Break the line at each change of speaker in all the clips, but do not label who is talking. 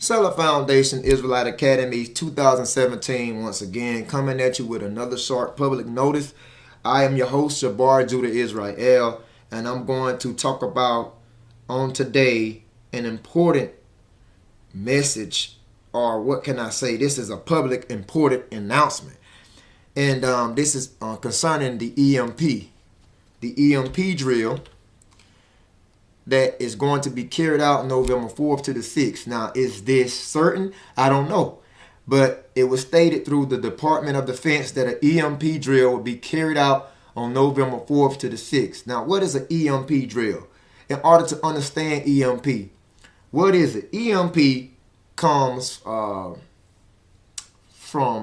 Seller Foundation Israelite Academy 2017 once again coming at you with another short public notice. I am your host, Jabbar Judah Israel, and I'm going to talk about on today an important message, or what can I say? This is a public important announcement. And this is concerning the EMP drill that is going to be carried out November 4th to the 6th. Now, is this certain? I don't know. But it was stated through the Department of Defense that an EMP drill will be carried out on November 4th to the 6th. Now, what is an EMP drill? In order to understand EMP, what is it? EMP comes from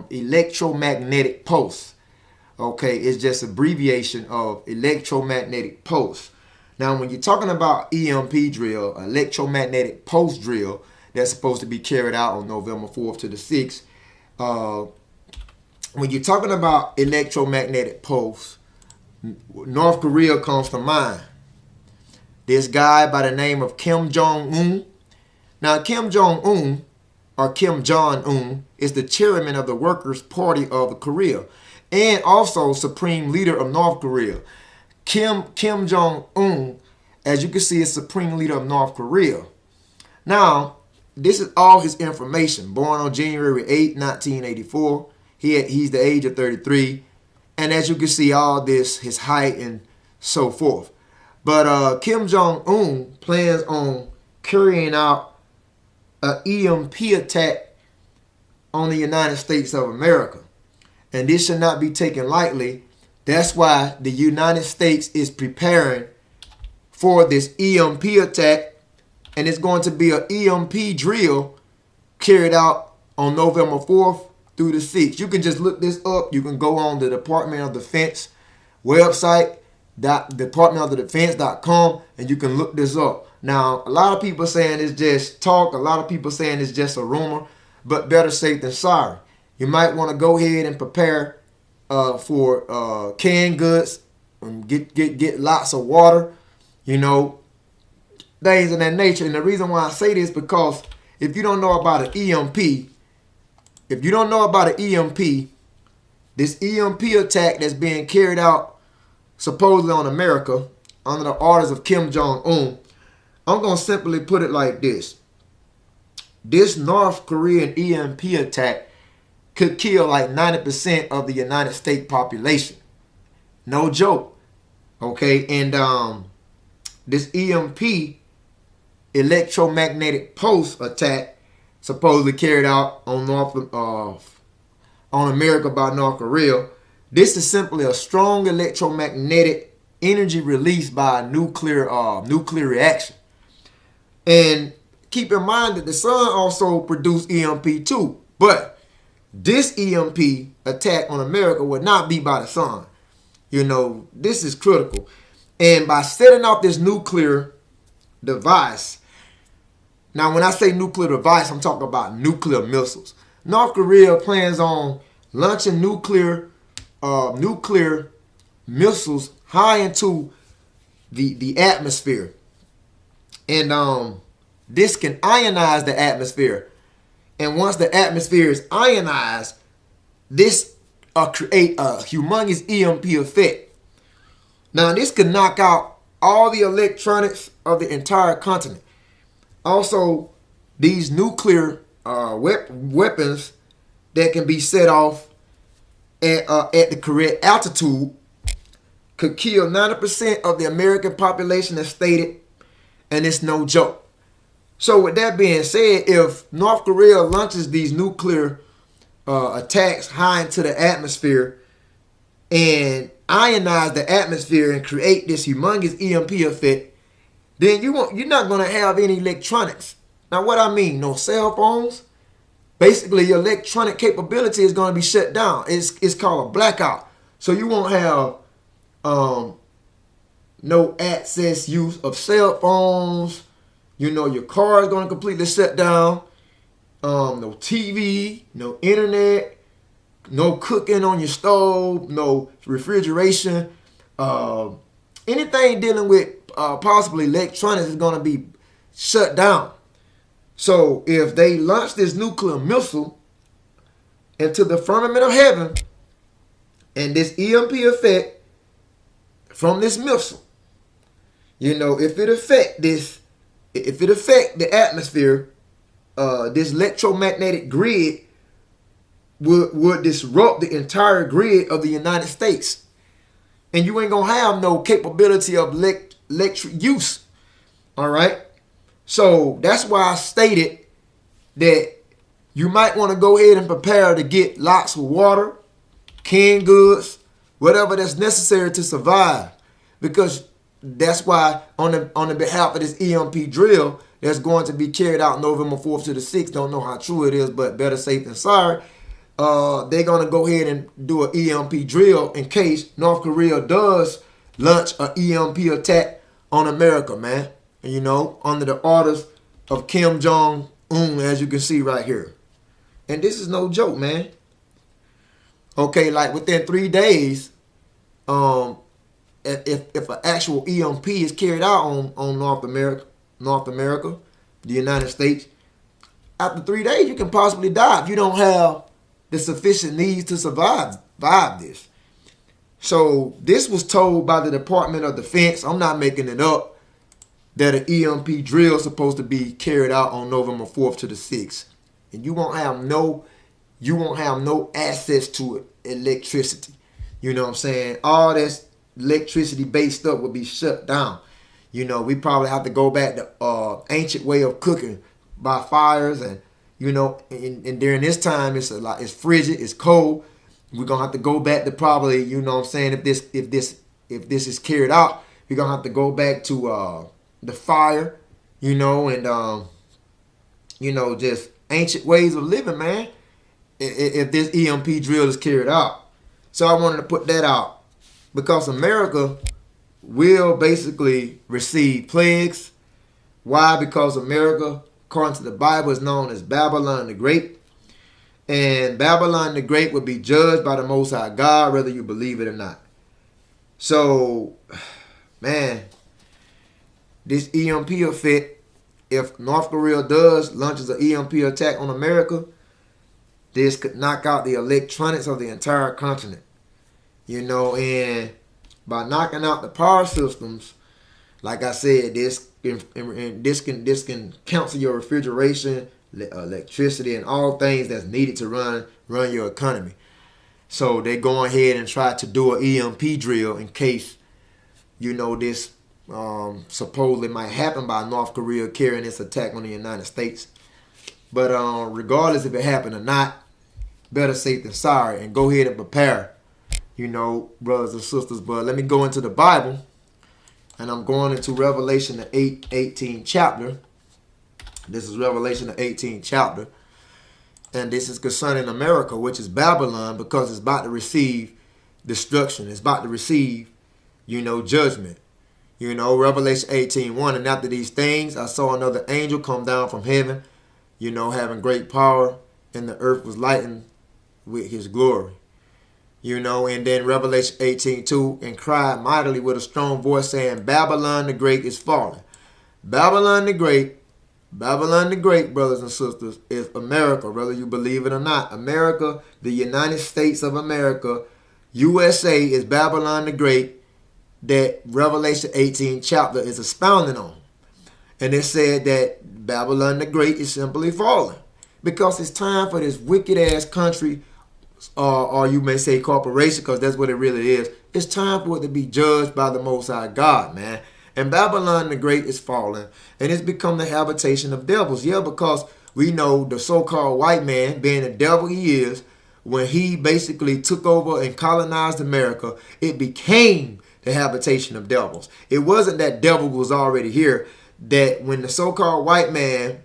electromagnetic pulse. Okay, it's just abbreviation of electromagnetic pulse. Now, when you're talking about EMP drill, electromagnetic pulse drill, that's supposed to be carried out on November 4th to the 6th. When you're talking about electromagnetic pulse, North Korea comes to mind. This guy by the name of Kim Jong-un. Now, Kim Jong-un, or Kim Jong-un, is the chairman of the Workers' Party of Korea and also supreme leader of North Korea. Kim Jong-un, as you can see, is supreme leader of North Korea. Now, this is all his information. Born on January 8, 1984. He's the age of 33. And as you can see, all this, his height and so forth. But Kim Jong-un plans on carrying out an EMP attack on the United States of America. And this should not be taken lightly. That's why the United States is preparing for this EMP attack, and it's going to be an EMP drill carried out on November 4th through the 6th. You can just look this up. You can go on the Department of Defense website, departmentofthedefense.com, and you can look this up. Now, a lot of people saying it's just talk. A lot of people saying it's just a rumor, but better safe than sorry. You might want to go ahead and prepare for canned goods, and get lots of water, things of that nature. And the reason why I say this, because if you don't know about an EMP, this EMP attack that's being carried out supposedly on America under the orders of Kim Jong-un, I'm going to simply put it like this. This North Korean EMP attack could kill like 90% of the United States population. No joke. Okay, and this EMP, electromagnetic pulse attack, supposedly carried out on America by North Korea. This is simply a strong electromagnetic energy released by a nuclear reaction. And keep in mind that the sun also produced EMP too, but this EMP attack on America would not be by the sun. This is critical. And by setting off this nuclear device, now when I say nuclear device, I'm talking about nuclear missiles. North Korea plans on launching nuclear missiles high into the atmosphere. And this can ionize the atmosphere. And once the atmosphere is ionized, this create a humongous EMP effect. Now, this could knock out all the electronics of the entire continent. Also, these nuclear weapons that can be set off at the correct altitude could kill 90% of the American population as stated, and it's no joke. So with that being said, if North Korea launches these nuclear attacks high into the atmosphere and ionize the atmosphere and create this humongous EMP effect, then you're not going to have any electronics. Now, what I mean, no cell phones. Basically, your electronic capability is going to be shut down. It's called a blackout. So you won't have no access use of cell phones. Your car is going to completely shut down. No TV, no internet, no cooking on your stove, no refrigeration. Anything dealing with possibly electronics is going to be shut down. So if they launch this nuclear missile into the firmament of heaven, and this EMP effect from this missile, if it affect the atmosphere, this electromagnetic grid would disrupt the entire grid of the United States. And you ain't gonna have no capability of electric use. All right. So that's why I stated that you might want to go ahead and prepare to get lots of water, canned goods, whatever that's necessary to survive. Because that's why on the behalf of this EMP drill that's going to be carried out November 4th to the 6th, don't know how true it is, but better safe than sorry. They're going to go ahead and do an EMP drill in case North Korea does launch an EMP attack on America, man. Under the orders of Kim Jong-un, as you can see right here. And this is no joke, man. Okay, like within 3 days, if an actual EMP is carried out on North America, the United States, after 3 days you can possibly die if you don't have the sufficient needs to survive this. So this was told by the Department of Defense. I'm not making it up, that an EMP drill is supposed to be carried out on November 4th to the 6th. And you won't have no access to electricity. You know what I'm saying? All this electricity based stuff will be shut down. We probably have to go back to ancient way of cooking by fires, and and during this time it's frigid, it's cold. We're gonna have to go back to probably, if this is carried out, we're gonna have to go back to the fire, and just ancient ways of living, man. If this EMP drill is carried out. So I wanted to put that out because America will basically receive plagues. Why? Because America, according to the Bible, is known as Babylon the Great. And Babylon the Great will be judged by the Most High God, whether you believe it or not. So, man, this EMP effect, if North Korea launches an EMP attack on America, this could knock out the electronics of the entire continent. And by knocking out the power systems, like I said, this can cancel your refrigeration, electricity, and all things that's needed to run your economy. So they go ahead and try to do an EMP drill in case this supposedly might happen by North Korea carrying this attack on the United States. But regardless if it happened or not, better safe than sorry, and go ahead and prepare, brothers and sisters. But let me go into the Bible, and I'm going into Revelation the 18th chapter. This is Revelation the 18th chapter, and this is concerning America, which is Babylon, because it's about to receive destruction. It's about to receive, judgment. Revelation 18:1, and after these things I saw another angel come down from heaven, having great power, and the earth was lightened with his glory. And then Revelation 18:2, and cried mightily with a strong voice, saying, Babylon the Great is fallen. Babylon the Great, brothers and sisters, is America, whether you believe it or not. America, the United States of America, USA, is Babylon the Great, that Revelation 18 chapter is expounding on. And it said that Babylon the Great is simply fallen, because it's time for this wicked ass country, or you may say corporation, because that's what it really is. It's time for it to be judged by the Most High God, man. And Babylon the Great is fallen, and it's become the habitation of devils. Yeah, because we know the so-called white man, being the devil he is, when he basically took over and colonized America, it became the habitation of devils. It wasn't that devil was already here. That when the so-called white man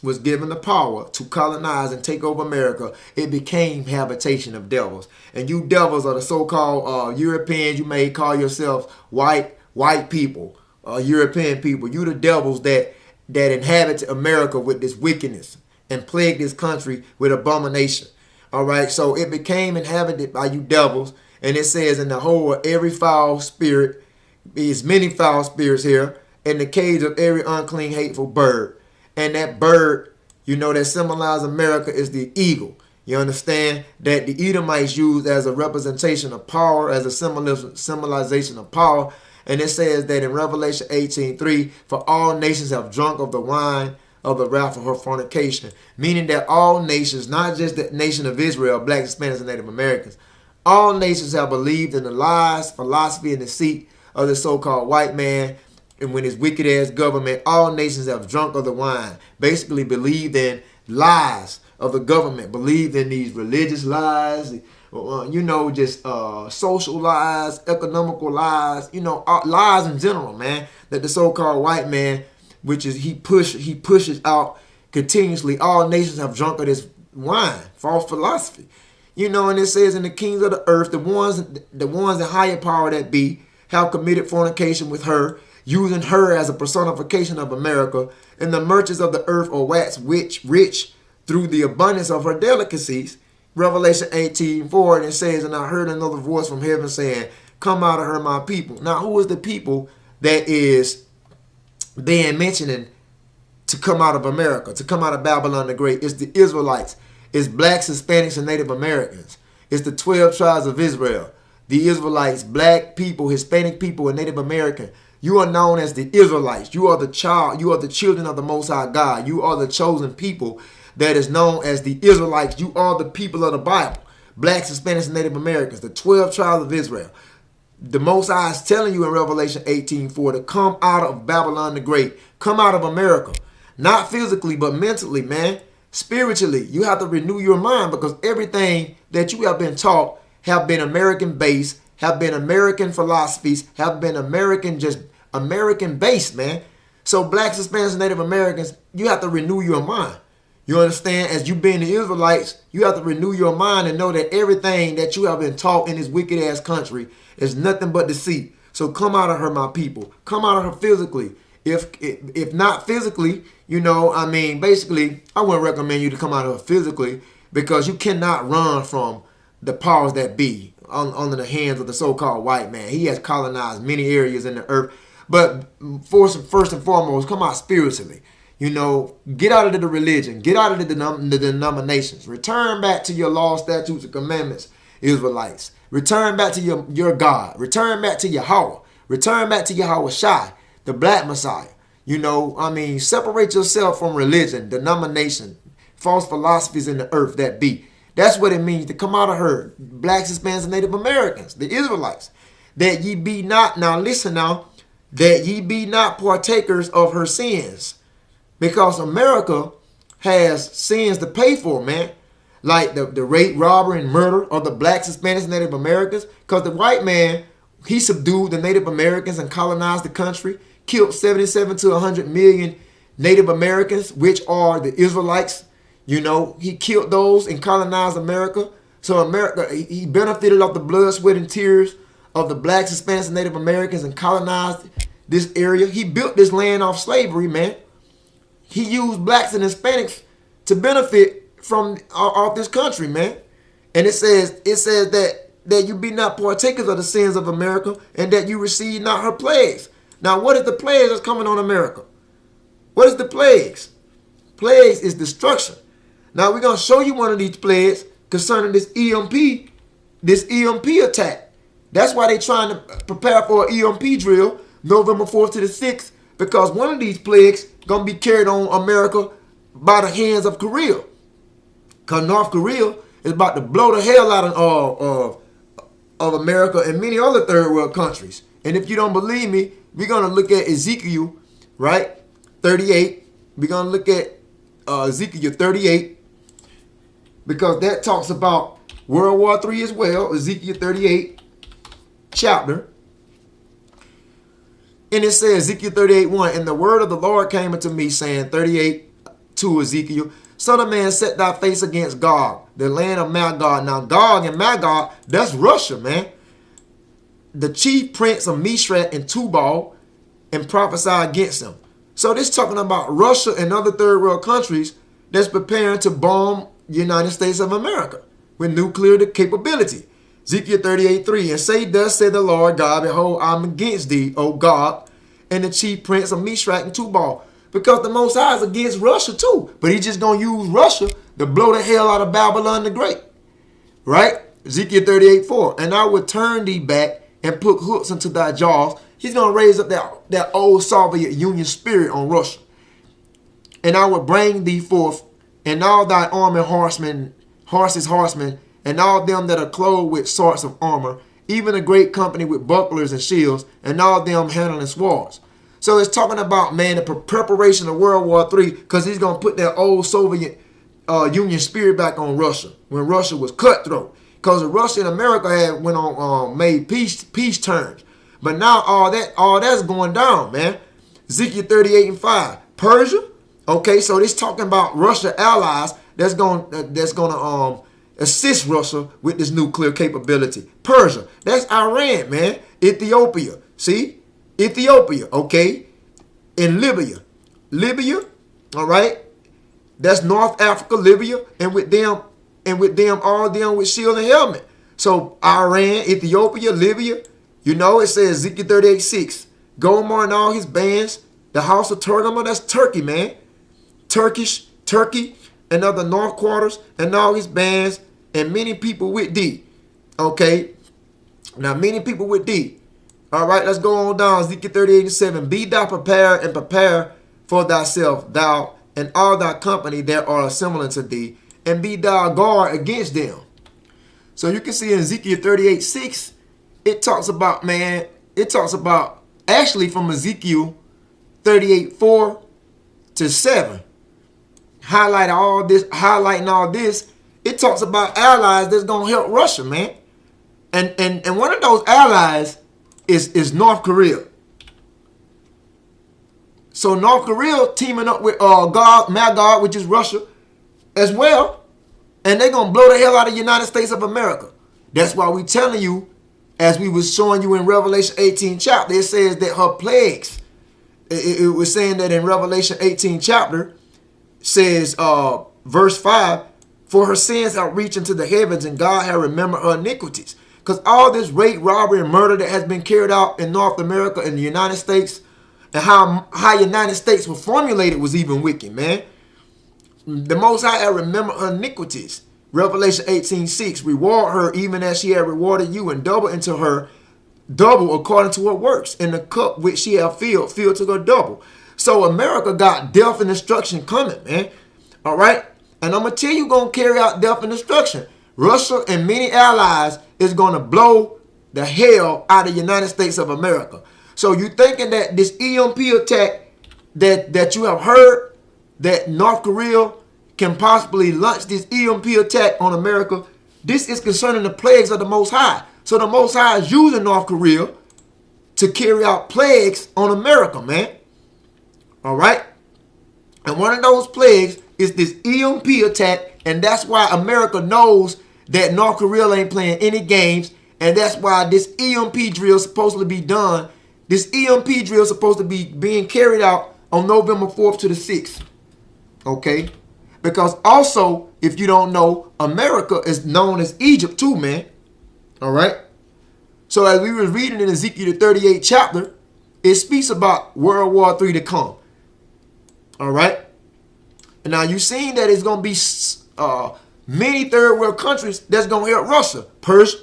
was given the power to colonize and take over America, it became habitation of devils. And you devils are the so-called Europeans. You may call yourselves white people, European people. You the devils that inhabit America with this wickedness and plague this country with abomination. All right, so it became inhabited by you devils. And it says, in the whole of every foul spirit, is many foul spirits here, in the cage of every unclean, hateful bird. And that bird you know, that symbolize America is the eagle. You understand that the Edomites used as a representation of power, as a symbolization of power. And it says that in Revelation 18:3, for all nations have drunk of the wine of the wrath of her fornication. Meaning that all nations, not just the nation of Israel, blacks, Hispanics, and Native Americans, all nations have believed in the lies, philosophy, and deceit of the so-called white man. And when his wicked ass government, all nations have drunk of the wine. Basically believed in lies of the government, believed in these religious lies, just social lies, economical lies, lies in general, man, that the so-called white man, which is he pushes out continuously. All nations have drunk of this wine, false philosophy. And it says, in the kings of the earth, the ones in higher power that be, have committed fornication with her, using her as a personification of America, and the merchants of the earth are waxed rich through the abundance of her delicacies. Revelation 18:4, and it says, and I heard another voice from heaven saying, come out of her, my people. Now, who is the people that is being mentioned to come out of America, to come out of Babylon the Great? It's the Israelites. It's blacks, Hispanics, and Native Americans. It's the 12 tribes of Israel. The Israelites, black people, Hispanic people, and Native American. You are known as the Israelites. You are the children of the Most High God. You are the chosen people that is known as the Israelites. You are the people of the Bible. Blacks, Hispanics, and Native Americans. The 12 tribes of Israel. The Most High is telling you in Revelation 18:4 to come out of Babylon the Great. Come out of America. Not physically, but mentally, man. Spiritually, you have to renew your mind, because everything that you have been taught have been American-based, have been American philosophies, have been American-based, man. So blacks, Hispanics, and Native Americans, you have to renew your mind. You understand? As you being the Israelites, you have to renew your mind and know that everything that you have been taught in this wicked-ass country is nothing but deceit. So come out of her, my people. Come out of her physically. If not physically, basically, I wouldn't recommend you to come out of her physically, because you cannot run from the powers that be under the hands of the so-called white man. He has colonized many areas in the earth. But first and foremost, come out spiritually. Get out of the religion. Get out of the denominations. Return back to your law, statutes, and commandments, Israelites. Return back to your God. Return back to Yahweh. Return back to Yahweh Shai, the black Messiah. Separate yourself from religion, denomination, false philosophies in the earth that be. That's what it means to come out of her. Blacks, Hispanics, and Native Americans, the Israelites. That ye be not, now listen now, that ye be not partakers of her sins. Because America has sins to pay for, man. Like the rape, robbery, and murder of the blacks, Hispanics, and Native Americans. Because the white man, he subdued the Native Americans and colonized the country. Killed 77 to 100 million Native Americans, which are the Israelites. He killed those and colonized America. So America, he benefited off the blood, sweat, and tears of the blacks, Hispanics, and Native Americans and colonized this area. He built this land off slavery, man. He used blacks and Hispanics to benefit from off this country, man. And it says that you be not partakers of the sins of America, and that you receive not her plagues. Now, what is the plagues that's coming on America? What is the plagues? Plagues is destruction. Now, we're going to show you one of these plagues concerning this EMP attack. That's why they're trying to prepare for an EMP drill November 4th to the 6th, because one of these plagues going to be carried on America by the hands of Korea. Because North Korea is about to blow the hell out of America and many other third world countries. And if you don't believe me, we're going to look at Ezekiel, right? 38. We're going to look at Ezekiel 38, because that talks about World War III as well. Ezekiel 38 chapter. And it says, Ezekiel 38:1, and the word of the Lord came unto me, saying, 38 to Ezekiel, Son of man, set thy face against Gog, the land of Magog. Now, Gog and Magog, that's Russia, man. The chief prince of Meshach and Tubal, and prophesy against them. So this talking about Russia and other third world countries that's preparing to bomb the United States of America with nuclear capability. Ezekiel 38:3, and say, thus said the Lord God, behold, I'm against thee, O Gog, and the chief prince of Meshach and Tubal. Because the Most High is against Russia too. But he's just going to use Russia to blow the hell out of Babylon the Great. Right? Ezekiel 38:4. And I will turn thee back and put hooks into thy jaws. He's going to raise up that old Soviet Union spirit on Russia. And I will bring thee forth, and all thy army horsemen, and all them that are clothed with sorts of armor, even a great company with bucklers and shields, and all them handling swords. So it's talking about, man, the preparation of World War III, because he's going to put that old Soviet Union spirit back on Russia, when Russia was cutthroat. Because Russia and America had went on made peace terms. But now all that's going down, man. Ezekiel 38:5. Persia. Okay, so this talking about Russia allies that's gonna assist Russia with this nuclear capability. Persia. That's Iran, man. Ethiopia. See? Ethiopia, okay? In Libya. All right? That's North Africa, Libya, and with them, all them with shield and helmet. So Iran, Ethiopia, Libya, it says Ezekiel 38:6. Gomer and all his bands, the house of Togarmah, that's Turkey, man. Turkey, and other north quarters, and all his bands, and many people with thee. Okay? Now many people with thee. All right, let's go on down. Ezekiel 38:7. Be thou prepared and prepare for thyself, thou and all thy company that are assembling to thee, and be thou guard against them. So you can see in Ezekiel 38:6, it talks about actually from Ezekiel 38:4 to 7. Highlighting all this, it talks about allies that's gonna help Russia, man. And one of those allies is North Korea. So North Korea teaming up with Magog, which is Russia, as well. And they're going to blow the hell out of the United States of America. That's why we telling you, as we was showing you in Revelation 18 chapter, it says that her plagues, it was saying that in Revelation 18 chapter, says, verse 5, for her sins have reached into the heavens, and God has remembered her iniquities. Because all this rape, robbery, and murder that has been carried out in North America and the United States, and how United States was formulated was even wicked, man. The Most High had remembered her iniquities. Revelation 18:6, reward her even as she had rewarded you, and double into her, double according to her works. And the cup which she had filled to her double. So America got death and destruction coming, man. All right? And I'm going to tell you, going to carry out death and destruction. Russia and many allies is going to blow the hell out of the United States of America. So you thinking that this EMP attack that you have heard, that North Korea can possibly launch this EMP attack on America, this is concerning the plagues of the Most High. So the Most High is using North Korea to carry out plagues on America, man. All right? And one of those plagues is this EMP attack, and that's why America knows that North Korea ain't playing any games, and that's why this EMP drill is supposed to be done. This EMP drill is supposed to be being carried out on November 4th to the 6th. Okay? Because also, if you don't know, America is known as Egypt too, man. All right? So as we were reading in Ezekiel 38 chapter, it speaks about World War III to come. All right? And now you've seen that it's going to be many third world countries that's going to help Russia. Persia,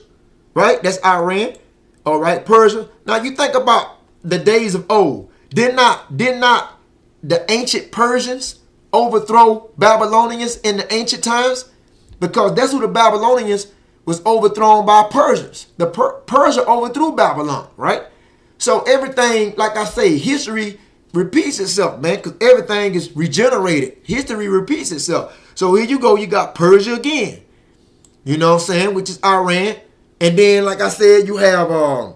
right? That's Iran. All right, Persia. Now you think about the days of old. Did not the ancient Persians overthrow Babylonians in the ancient times? Because that's who the Babylonians was overthrown by Persians. Persia overthrew Babylon, right? So everything, like I say, history repeats itself, man, because everything is regenerated. History repeats itself. So here you go, you got Persia again. You know what I'm saying? Which is Iran. And then, like I said, you have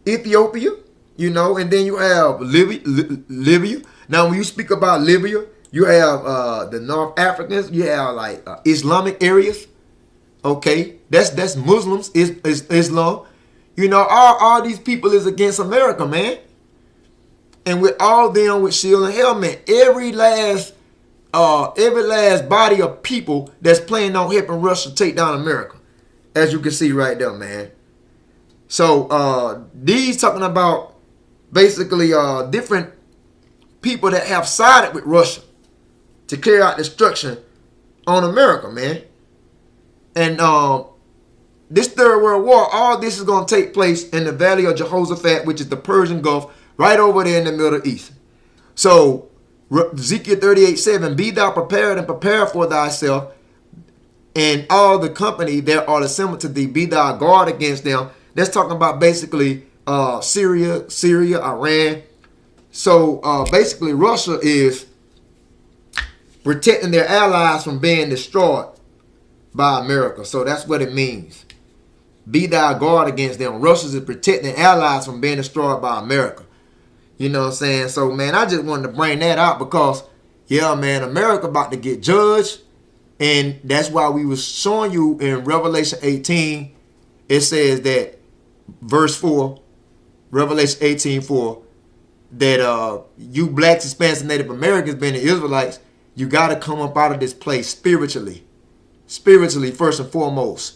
Ethiopia, you know, and then you have Libya. Now, when you speak about Libya, you have the North Africans, you have like Islamic areas. Okay, that's Muslims, is Islam. You know, all these people is against America, man. And with all them with shield and helmet, every last body of people that's planning on helping Russia take down America, as you can see right there, man. So, these talking about basically different, people that have sided with Russia to carry out destruction on America, man. And this Third World War, all this is going to take place in the Valley of Jehoshaphat, which is the Persian Gulf, right over there in the Middle East. So Ezekiel 38:7, be thou prepared and prepare for thyself, and all the company that are assembled to thee, be thou guard against them. That's talking about basically Syria, Iran. So basically Russia is protecting their allies from being destroyed by America. So that's what it means. Be thou guard against them. Russia is protecting allies from being destroyed by America. You know what I'm saying? So, man, I just wanted to bring that out because, yeah, man, America about to get judged. And that's why we was showing you in Revelation 18, it says that, verse 4, Revelation 18:4, that you blacks, Hispanics, and Native Americans, being the Israelites, you got to come up out of this place spiritually. Spiritually, first and foremost.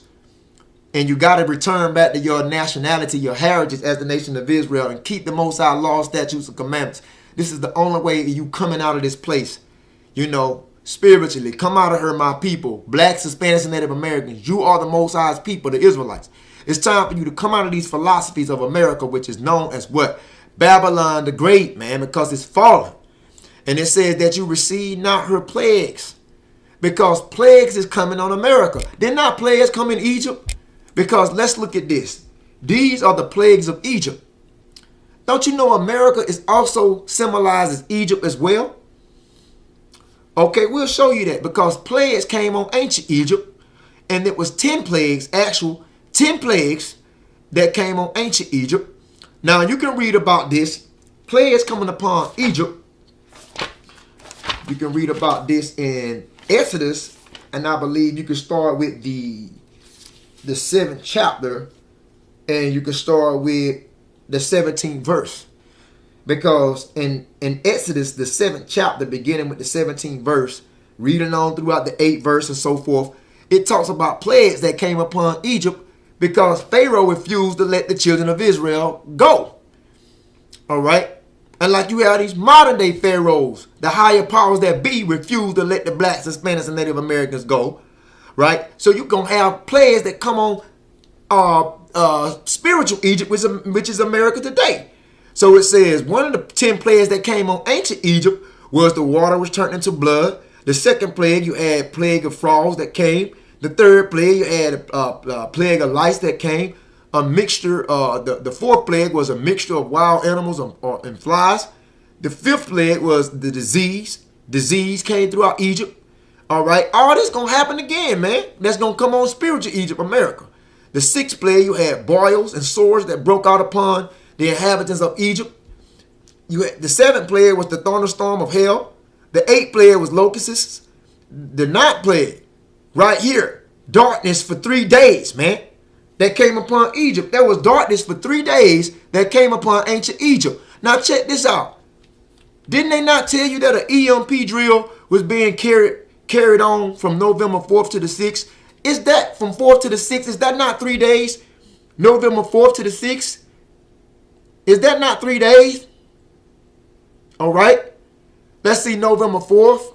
And you got to return back to your nationality, your heritage as the nation of Israel, and keep the Most High laws, statutes, and commandments. This is the only way you coming out of this place, you know, spiritually. Come out of her, my people. Blacks, Hispanics, and Native Americans. You are the Most High's people, the Israelites. It's time for you to come out of these philosophies of America, which is known as what? Babylon the Great, man, because it's fallen. And it says that you receive not her plagues, because plagues is coming on America. Did not plagues come in Egypt? Because let's look at this. These are the plagues of Egypt. Don't you know America is also symbolized as Egypt as well? Okay, we'll show you that because plagues came on ancient Egypt, and it was 10 plagues, actual 10 plagues that came on ancient Egypt. Now you can read about this. Plagues coming upon Egypt. You can read about this in Exodus, and I believe you can start with the 7th chapter, and you can start with the 17th verse. Because in Exodus, the 7th chapter, beginning with the 17th verse, reading on throughout the 8th verse and so forth, it talks about plagues that came upon Egypt because Pharaoh refused to let the children of Israel go. All right? And like you have these modern day pharaohs, the higher powers that be refuse to let the blacks, Hispanics, and Native Americans go. Right? So you're going to have plagues that come on spiritual Egypt, which is America today. So it says one of the 10 plagues that came on ancient Egypt was the water was turned into blood. The second plague, you had plague of frogs that came. The third plague, you had a plague of lice that came. A mixture, the fourth plague was a mixture of wild animals and flies. The fifth plague was the disease. Disease came throughout Egypt. All right, all this going to happen again, man. That's going to come on spiritual Egypt, America. The sixth plague, you had boils and sores that broke out upon the inhabitants of Egypt. The seventh plague was the thunderstorm of hell. The eighth plague was locusts. The ninth plague, right here, darkness for 3 days, man, that came upon Egypt. There was darkness for 3 days that came upon ancient Egypt. Now check this out. Didn't they not tell you that an EMP drill was being carried on from November 4th to the 6th? Is that from 4th to the 6th? Is that not 3 days? November 4th to the 6th? Is that not 3 days? All right. Let's see November 4th.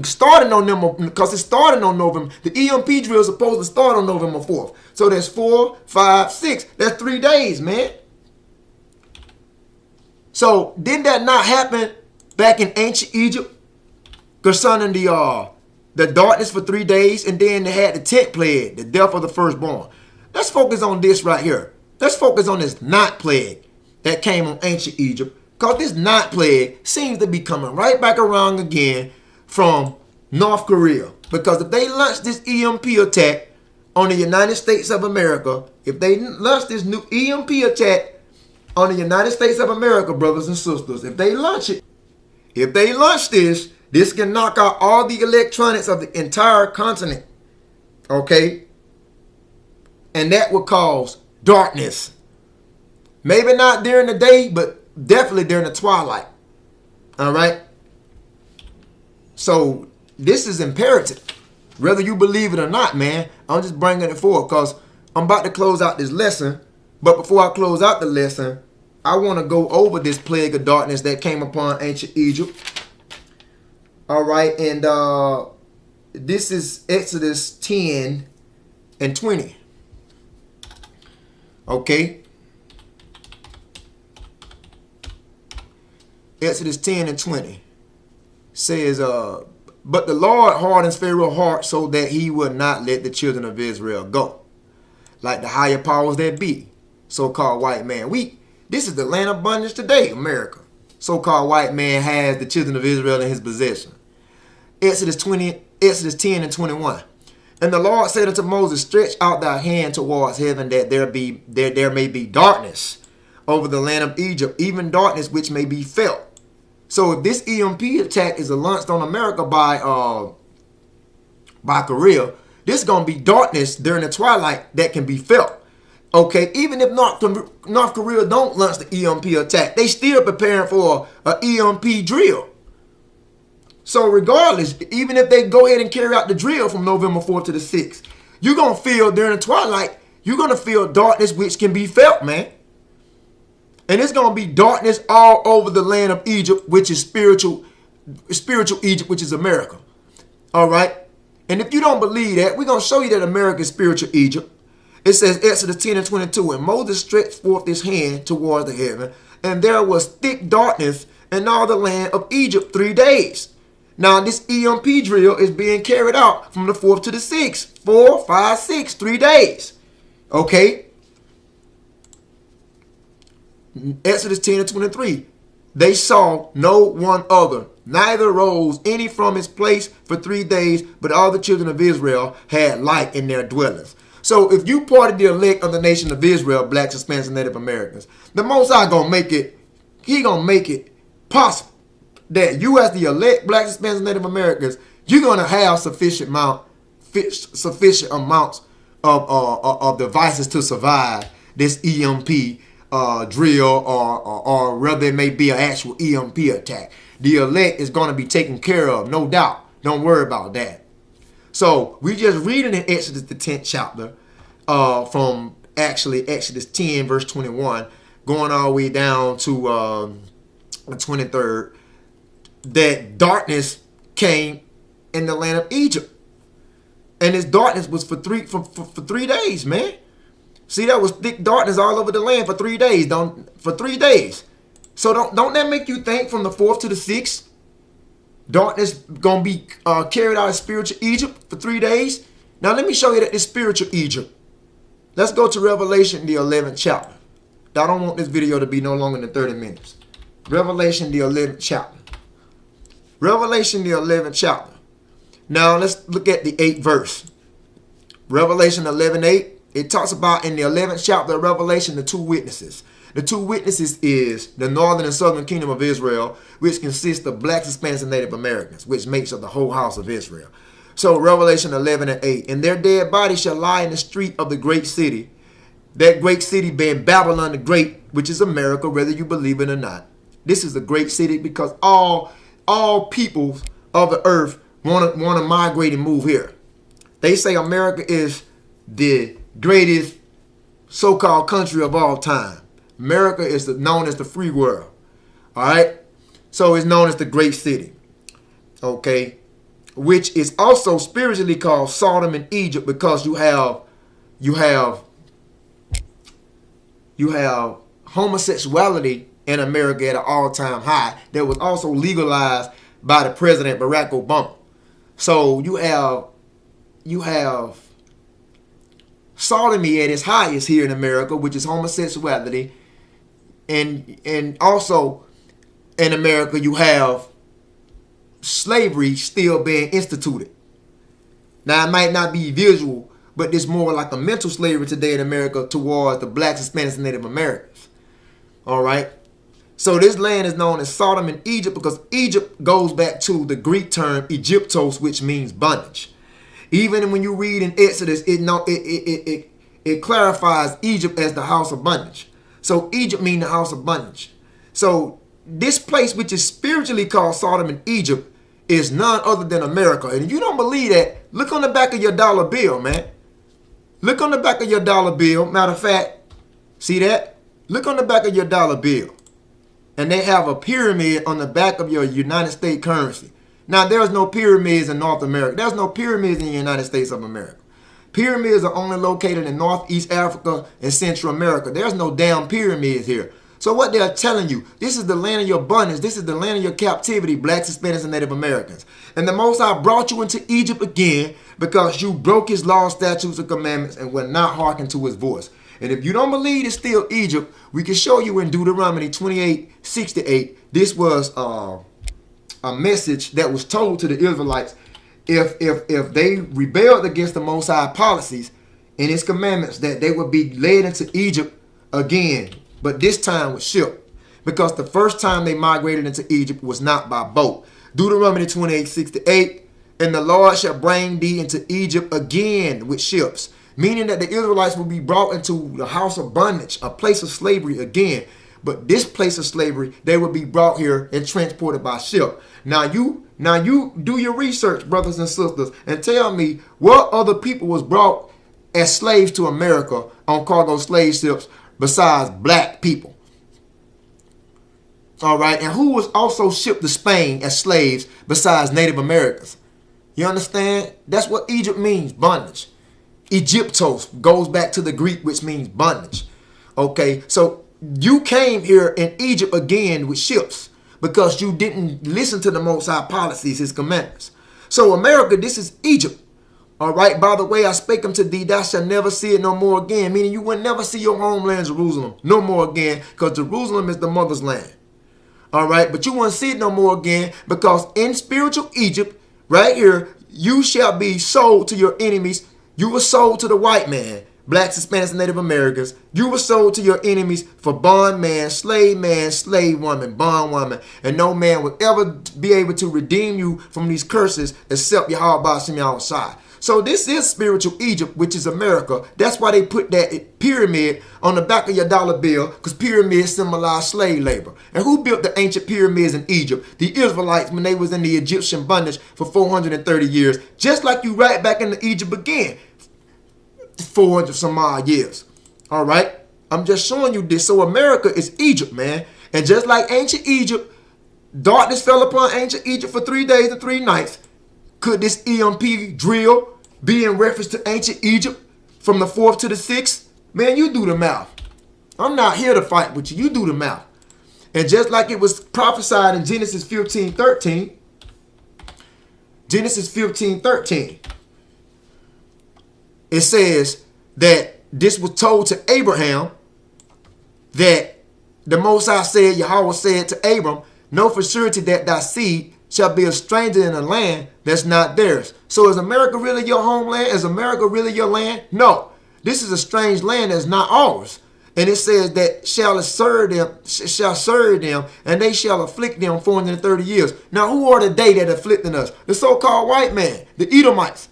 Starting on November, because it's starting on November. The EMP drill is supposed to start on November 4th. So that's 4, 5, 6. That's 3 days, man. So did that not happen back in ancient Egypt concerning the darkness for 3 days, and then they had the 10th plague, the death of the firstborn? Let's focus on this right here. Let's focus on this 9th plague that came on ancient Egypt, because this 9th plague seems to be coming right back around again from North Korea. Because if they launch this EMP attack on the United States of America, if they launch this new EMP attack on the United States of America, brothers and sisters, if they launch this, this can knock out all the electronics of the entire continent. Okay? And that will cause darkness. Maybe not during the day, but definitely during the twilight. All right? So this is imperative. Whether you believe it or not, man, I'm just bringing it forward because I'm about to close out this lesson. But before I close out the lesson, I want to go over this plague of darkness that came upon ancient Egypt. All right, and this is Exodus 10 and 20. Okay. Exodus 10 and 20 says, but the Lord hardens Pharaoh's heart so that he will not let the children of Israel go, like the higher powers that be, so-called white man. This is the land of abundance today, America. So-called white man has the children of Israel in his possession. Exodus 10 and 21. And the Lord said unto Moses, stretch out thy hand towards heaven, that there may be darkness over the land of Egypt, even darkness which may be felt. So if this EMP attack is launched on America by Korea, this is going to be darkness during the twilight that can be felt. Okay, even if North Korea don't launch the EMP attack, they still preparing for an EMP drill. So regardless, even if they go ahead and carry out the drill from November 4th to the 6th, you're going to feel during the twilight, you're going to feel darkness which can be felt, man. And it's going to be darkness all over the land of Egypt, which is spiritual Egypt, which is America. All right. And if you don't believe that, we're going to show you that America is spiritual Egypt. It says Exodus 10 and 22, and Moses stretched forth his hand towards the heaven, and there was thick darkness in all the land of Egypt 3 days. Now this EMP drill is being carried out from the 4th to the 6th. 4, 5, 6, 3 days. Okay. Exodus 10 and 23. They saw no one other, neither rose any from his place for 3 days, but all the children of Israel had light in their dwellings. So if you part of the elect of the nation of Israel, blacks, Hispanics, and Native Americans, the Most High gonna make it, he gonna make it possible that you as the elect, blacks, Hispanics, and Native Americans, you're gonna have sufficient amounts of devices to survive this EMP drill, or whether it may be an actual EMP attack. The elect is going to be taken care of, no doubt. Don't worry about that. So we just reading in Exodus the 10th chapter, from actually Exodus 10 verse 21, going all the way down to the 23rd, that darkness came in the land of Egypt, and this darkness was for 3 days, man. See, that was thick darkness all over the land for 3 days. For 3 days. So don't that make you think from the 4th to the 6th, darkness gonna be carried out of spiritual Egypt for 3 days? Now let me show you that this spiritual Egypt. Let's go to Revelation the 11th chapter. I don't want this video to be no longer than 30 minutes. Revelation the 11th chapter. Revelation the 11th chapter. Now let's look at the 8th verse. Revelation 11:8. It talks about in the 11th chapter of Revelation the two witnesses. The two witnesses is the northern and southern kingdom of Israel, which consists of blacks, Hispanics, and Native Americans, which makes up the whole house of Israel. So Revelation 11:8, and their dead bodies shall lie in the street of the great city, that great city being Babylon the Great, which is America, whether you believe it or not. This is a great city because all peoples of the earth want to migrate and move here. They say America is the greatest so-called country of all time. America is known as the free world. All right. So it's known as the great city. Okay. Which is also spiritually called Sodom and Egypt, because you have homosexuality in America at an all-time high that was also legalized by the President Barack Obama. So you have sodomy at its highest here in America, which is homosexuality, and also in America you have slavery still being instituted. Now it might not be visual, but it's more like a mental slavery today in America towards the blacks, Hispanics, and Native Americans. All right. So this land is known as Sodom and Egypt because Egypt goes back to the Greek term Egyptos, which means bondage. Even when you read in Exodus, it clarifies Egypt as the house of bondage. So Egypt means the house of bondage. So this place, which is spiritually called Sodom and Egypt, is none other than America. And if you don't believe that, look on the back of your dollar bill, man. Look on the back of your dollar bill. Matter of fact, see that? Look on the back of your dollar bill. And they have a pyramid on the back of your United States currency. Now, there's no pyramids in North America. There's no pyramids in the United States of America. Pyramids are only located in Northeast Africa and Central America. There's no damn pyramids here. So what they're telling you, this is the land of your abundance. This is the land of your captivity, blacks, Hispanics, and Native Americans. And the Most High brought you into Egypt again because you broke his laws, statutes, and commandments and would not hearken to his voice. And if you don't believe it's still Egypt, we can show you in Deuteronomy 28:68. This was a message that was told to the Israelites. If they rebelled against the Most High policies and his commandments, that they would be led into Egypt again. But this time with ship, because the first time they migrated into Egypt was not by boat. Deuteronomy 28:68, and the Lord shall bring thee into Egypt again with ships, meaning that the Israelites will be brought into the house of bondage, a place of slavery again. But this place of slavery, they will be brought here and transported by ship. Now you do your research, brothers and sisters, and tell me what other people was brought as slaves to America on cargo slave ships besides black people. All right, and who was also shipped to Spain as slaves besides Native Americans? You understand? That's what Egypt means, bondage. Egyptos goes back to the Greek, which means bondage. Okay, so you came here in Egypt again with ships because you didn't listen to the Most High policies, his commandments. So America, this is Egypt. All right, by the way, I spake unto thee, thou shalt never see it no more again. Meaning you will never see your homeland, Jerusalem, no more again, because Jerusalem is the mother's land. All right, but you won't see it no more again, because in spiritual Egypt, right here, you shall be sold to your enemies. You were sold to the white man, blacks, Hispanics, and Native Americans. You were sold to your enemies for bondman, slave woman, bond woman. And no man will ever be able to redeem you from these curses except Yahweh Shem outside. So this is spiritual Egypt, which is America. That's why they put that pyramid on the back of your dollar bill, because pyramids symbolize slave labor. And who built the ancient pyramids in Egypt? The Israelites, when they was in the Egyptian bondage for 430 years, just like you right back into Egypt again, 400 some odd years. All right, I'm just showing you this. So America is Egypt, man. And just like ancient Egypt, darkness fell upon ancient Egypt for 3 days and 3 nights. Could this EMP drill be in reference to ancient Egypt from the 4th to the 6th? Man, you do the math. I'm not here to fight with you. You do the math. And just like it was prophesied in Genesis 15:13, Genesis 15:13, it says that this was told to Abraham, that the Most High said, Yahweh said to Abram, know for surety that thy seed shall be a stranger in a land that's not theirs. So is America really your homeland? Is America really your land? No. This is a strange land that's not ours. And it says that shall serve them, and they shall afflict them 430 years. Now, who are the they that afflicting us? The so-called white man, the Edomites.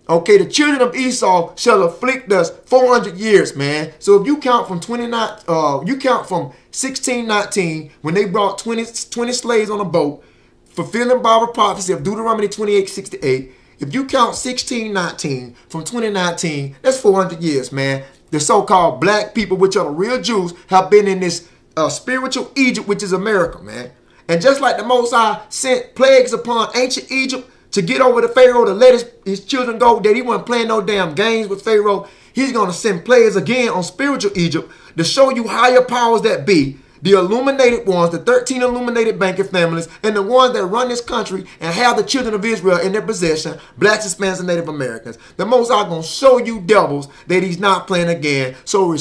Okay, the children of Esau shall afflict us 400 years, man. So if you count from 1619, when they brought 20 slaves on a boat, fulfilling Bible prophecy of Deuteronomy 28:68, if you count 1619 from 2019, that's 400 years, man. The so-called black people, which are the real Jews, have been in this spiritual Egypt, which is America, man. And just like the Most High sent plagues upon ancient Egypt to get over to Pharaoh to let his children go, that he wasn't playing no damn games with Pharaoh, he's going to send plagues again on spiritual Egypt to show you higher powers that be, the illuminated ones, the 13 illuminated banking families, and the ones that run this country and have the children of Israel in their possession, blacks, Hispanics, and Native Americans. The Most High going to show you devils that he's not playing again. So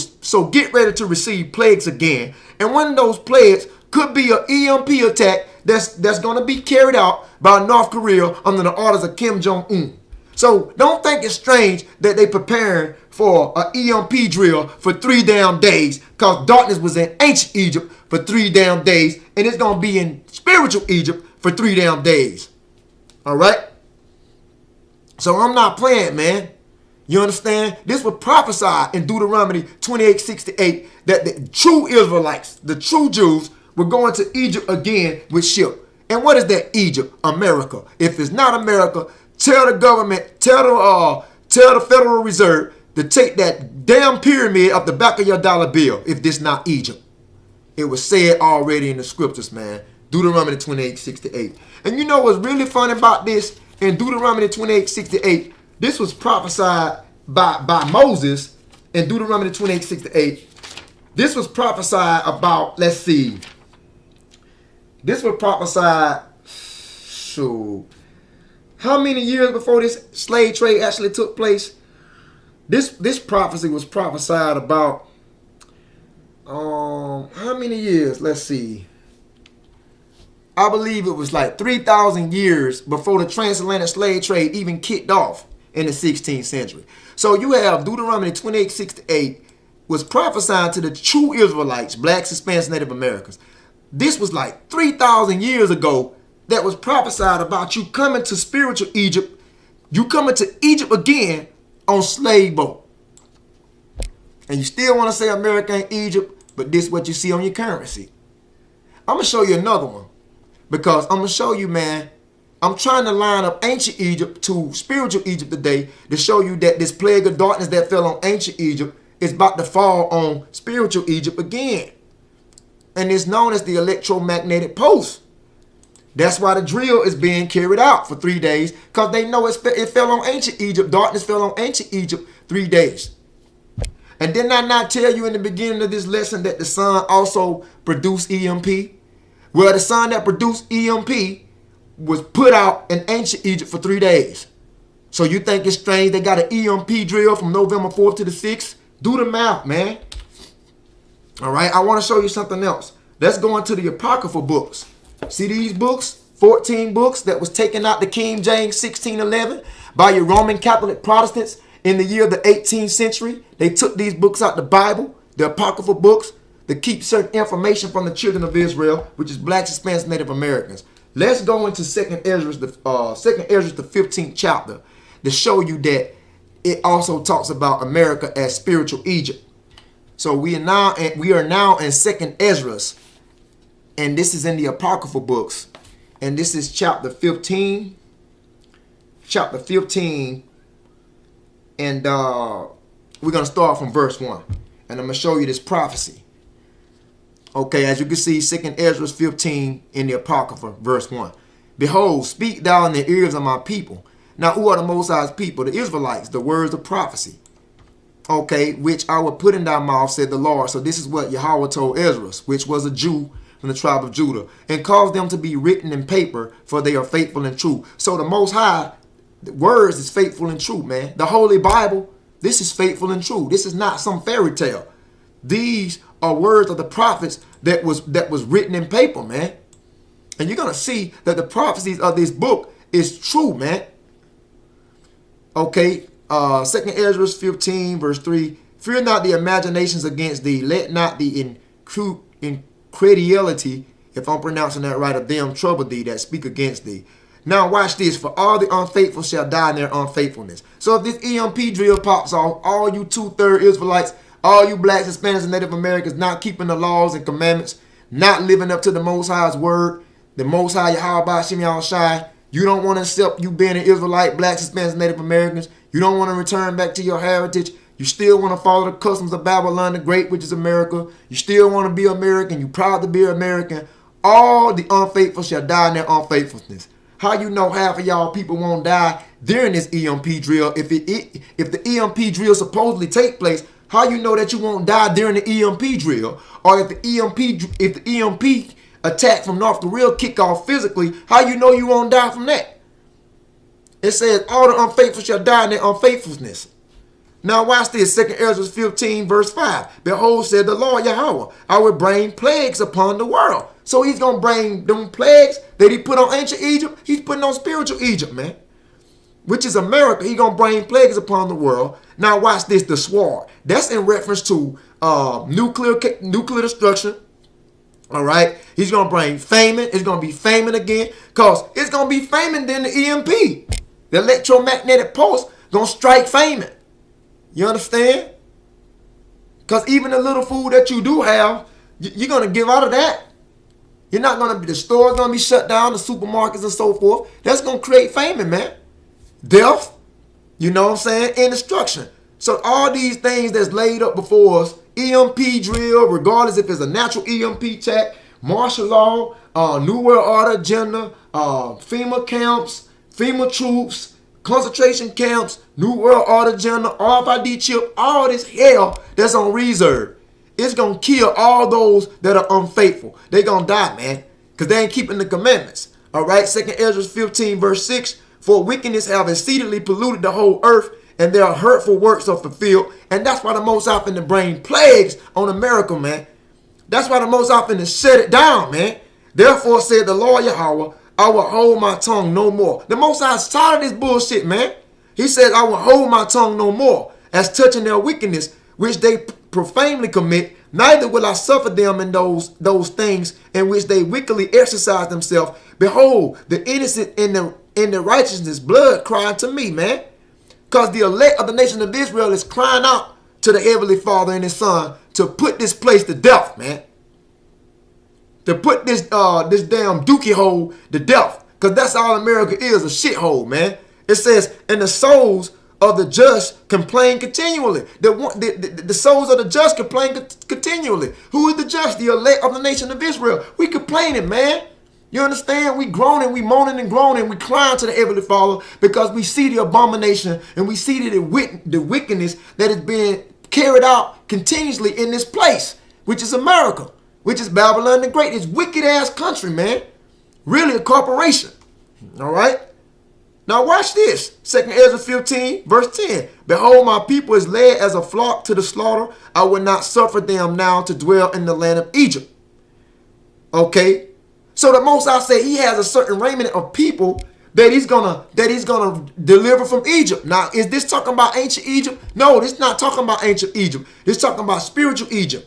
get ready to receive plagues again. And one of those plagues could be an EMP attack that's going to be carried out by North Korea under the orders of Kim Jong-un. So don't think it's strange that they preparing for an EMP drill for 3 damn days, because darkness was in ancient Egypt for 3 damn days, and it's going to be in spiritual Egypt for 3 damn days. All right? So I'm not playing, man. You understand? This was prophesied in Deuteronomy 28:68 that the true Israelites, the true Jews, were going to Egypt again with ship. And what is that Egypt? America. If it's not America, tell the government, tell the Federal Reserve to take that damn pyramid up the back of your dollar bill if this not Egypt. It was said already in the scriptures, man. Deuteronomy 28:68. And you know what's really funny about this? In Deuteronomy 28:68, this was prophesied by Moses in Deuteronomy 28:68. This was prophesied about, let's see. This was prophesied, so how many years before this slave trade actually took place? This prophecy was prophesied about, how many years? Let's see. I believe it was like 3,000 years before the transatlantic slave trade even kicked off in the 16th century. So you have Deuteronomy 28:68 was prophesying to the true Israelites, blacks, Hispanics, Native Americans. This was like 3,000 years ago that was prophesied about you coming to spiritual Egypt. You coming to Egypt again on slave boat. And you still want to say America and Egypt, but this is what you see on your currency. I'm going to show you another one. Because I'm going to show you, man, I'm trying to line up ancient Egypt to spiritual Egypt today to show you that this plague of darkness that fell on ancient Egypt is about to fall on spiritual Egypt again. And it's known as the electromagnetic pulse. That's why the drill is being carried out for 3 days, because they know it fell on ancient Egypt. Darkness fell on ancient Egypt 3 days. And didn't I not tell you in the beginning of this lesson that the sun also produced EMP? Well, the sun that produced EMP was put out in ancient Egypt for 3 days. So you think it's strange they got an EMP drill from November 4th to the 6th? Do the math, man. All right, I want to show you something else. Let's go into the Apocryphal books. See these books? 14 books that was taken out the King James 1611 by your Roman Catholic Protestants in the year of the 18th century. They took these books out the Bible, the Apocryphal books, to keep certain information from the children of Israel, which is blacks, Hispanics, Native Americans. Let's go into 2nd Ezra, the 15th chapter, to show you that it also talks about America as spiritual Egypt. So we are now in 2nd Ezra, and this is in the Apocryphal books, and this is chapter 15. Chapter 15, and we're gonna start from verse 1, and I'm gonna show you this prophecy. Okay, as you can see, 2nd Ezra 15 in the Apocrypha, verse 1. Behold, speak thou in the ears of my people. Now, who are the Most High's people? The Israelites, the words of prophecy. Okay, which I will put in thy mouth, said the Lord. So this is what Yahweh told Ezra, which was a Jew from the tribe of Judah, and caused them to be written in paper, for they are faithful and true. So the Most High, the words is faithful and true, man. The Holy Bible, this is faithful and true. This is not some fairy tale. These are words of the prophets that was written in paper, man. And you're going to see that the prophecies of this book is true, man. Okay, 2nd Ezra 15, verse 3. Fear not the imaginations against thee. Let not the incredulity, if I'm pronouncing that right, of them trouble thee that speak against thee. Now watch this. For all the unfaithful shall die in their unfaithfulness. So if this EMP drill pops off, all you 2/3 Israelites, all you blacks, Hispanics, and Native Americans not keeping the laws and commandments, not living up to the Most High's word, the Most High Yahweh Shem Yahushai, you don't want to accept you being an Israelite, blacks, Hispanics, and Native Americans. You don't want to return back to your heritage. You still want to follow the customs of Babylon the Great, which is America. You still want to be American. You proud to be American. All the unfaithful shall die in their unfaithfulness. How you know half of y'all people won't die during this EMP drill? If the EMP drill supposedly take place, how you know that you won't die during the EMP drill? Or if the EMP attack from North Korea kick off physically, how you know you won't die from that? It says all the unfaithful shall die in their unfaithfulness. Now watch this, 2nd Ezra 15, verse 5. Behold, said the Lord Yahweh, I will bring plagues upon the world. So he's going to bring them plagues that he put on ancient Egypt. He's putting on spiritual Egypt, man, which is America. He's going to bring plagues upon the world. Now watch this, the sword. That's in reference to nuclear destruction. All right. He's going to bring famine. It's going to be famine again, because it's going to be famine than the EMP. The electromagnetic pulse going to strike famine. You understand? Because even the little food that you do have, you're going to give out of that. You're not going to be, the store's going to be shut down, the supermarkets and so forth. That's going to create famine, man. Death, you know what I'm saying, and destruction. So all these things that's laid up before us EMP drill, regardless if it's a natural EMP attack, martial law, New World Order agenda, FEMA camps, FEMA troops, concentration camps, New World Order agenda, RFID chip, all this hell that's on reserve. It's going to kill all those that are unfaithful. They're going to die, man, because they ain't keeping the commandments. All right, 2nd Ezra 15, verse 6, for wickedness have exceedingly polluted the whole earth, and their hurtful works are fulfilled. And that's why the Most High finna bring plagues on America, man. That's why the Most High finna shut it down, man. Therefore said the Lord Yahweh, I will hold my tongue no more. The Most High is tired of this bullshit, man. He said, I will hold my tongue no more, as touching their wickedness, which they profanely commit. Neither will I suffer them in those things in which they wickedly exercise themselves. Behold, the innocent in the righteousness blood crying to me, man. Because the elect of the nation of Israel is crying out to the Heavenly Father and His Son to put this place to death, man. To put this damn dookie hole to death. Because that's all America is, a shithole, man. It says, and the souls of the just complain continually. The souls of the just complain continually. Who is the just? The elect of the nation of Israel. We complaining, man. You understand? We groaning, we moaning and groaning, we crying to the Heavenly Father because we see the abomination and we see the wickedness that is being carried out continuously in this place, which is America, which is Babylon the Great. It's wicked ass country, man. Really a corporation. All right? Now watch this. 2nd Ezra 15, verse 10. Behold, my people is led as a flock to the slaughter. I will not suffer them now to dwell in the land of Egypt. Okay? So the Most High said He has a certain remnant of people that He's gonna deliver from Egypt. Now, is this talking about ancient Egypt? No, this is not talking about ancient Egypt. This is talking about spiritual Egypt.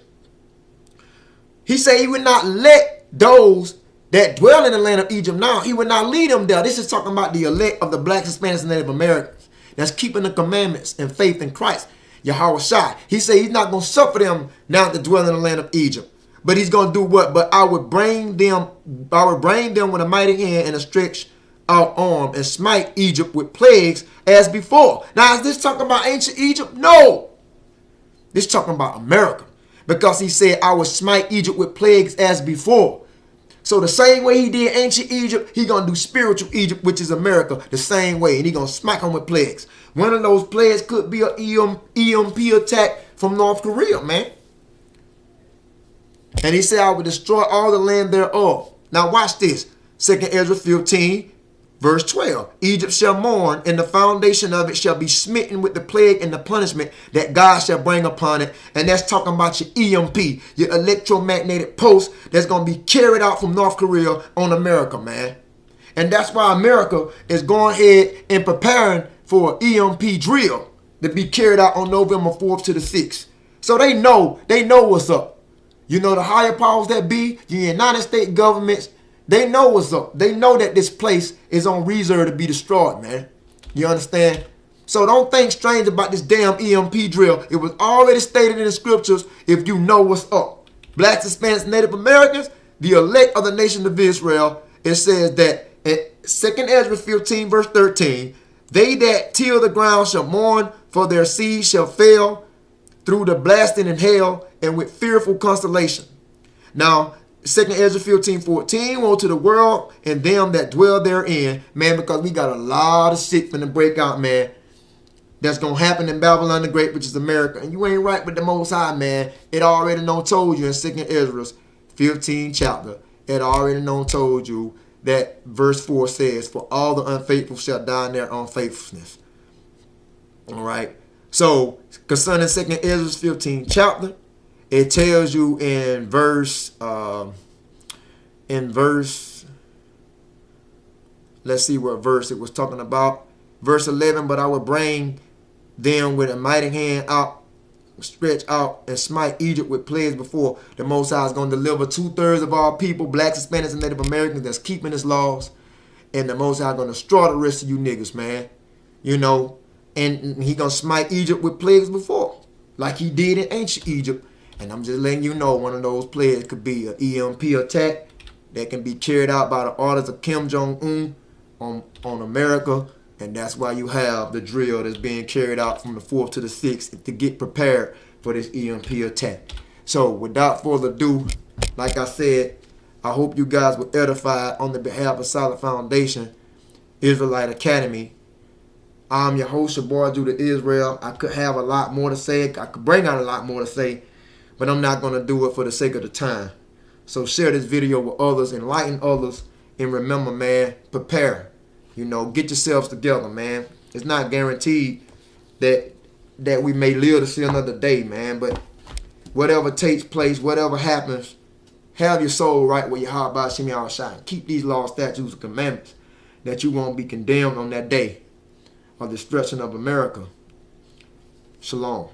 He said He would not let those that dwell in the land of Egypt now, He would not lead them there. This is talking about the elect of the blacks, Hispanics, and Native Americans that's keeping the commandments and faith in Christ, Yahweh Shai. He said He's not going to suffer them now to dwell in the land of Egypt. But He's going to do what? But I would bring them with a mighty hand and a stretched out arm and smite Egypt with plagues as before. Now, is this talking about ancient Egypt? No. This is talking about America. Because He said, I will smite Egypt with plagues as before. So the same way He did ancient Egypt, He going to do spiritual Egypt, which is America, the same way. And He going to smack them with plagues. One of those plagues could be an EMP attack from North Korea, man. And He said, I will destroy all the land thereof. Now watch this. 2nd Ezra 15, verse 12. Egypt shall mourn, and the foundation of it shall be smitten with the plague and the punishment that God shall bring upon it. And that's talking about your EMP, your electromagnetic pulse that's going to be carried out from North Korea on America, man. And that's why America is going ahead and preparing for an EMP drill to be carried out on November 4th to the 6th. So they know what's up. You know, the higher powers that be, the United States governments, they know what's up. They know that this place is on reserve to be destroyed, man. You understand? So don't think strange about this damn EMP drill. It was already stated in the scriptures if you know what's up. Blacks, Hispanics, Native Americans, the elect of the nation of Israel, it says that in 2nd Ezra 15, verse 13, they that till the ground shall mourn, for their seed shall fail through the blasting in hell and with fearful constellation. Now, 2nd Ezra 15, 14, woe to the world and them that dwell therein, man, because we got a lot of shit finna break out, man, that's gonna happen in Babylon the Great, which is America. And you ain't right with the Most High, man. It already done told you in 2nd Ezra 15 chapter, it already done told you that verse 4 says, for all the unfaithful shall die in their unfaithfulness. All right. So, concerning 2nd Ezra 15 chapter, it tells you in verse, let's see what verse it was talking about. Verse 11, but I will bring them with a mighty hand out, stretch out, and smite Egypt with plagues before. The Most High is going to deliver 2/3 of all people, blacks, Hispanics, and Native Americans that's keeping His laws. And the Most High is going to destroy the rest of you niggas, man. You know, and He going to smite Egypt with plagues before, like He did in ancient Egypt. And I'm just letting you know one of those plagues could be an EMP attack that can be carried out by the orders of Kim Jong-un on America. And that's why you have the drill that's being carried out from the 4th to the 6th to get prepared for this EMP attack. So without further ado, like I said, I hope you guys were edified on the behalf of Solid Foundation Israelite Academy. I'm your host, your boy Judah Israel. I could have a lot more to say. I could bring out a lot more to say, but I'm not going to do it for the sake of the time. So share this video with others, enlighten others, and remember, man, prepare. You know, get yourselves together, man. It's not guaranteed that we may live to see another day, man. But whatever takes place, whatever happens, have your soul right with your heart by Shemi Al-Shai. Keep these laws, statutes, and commandments that you won't be condemned on that day of the destruction of America. Shalom.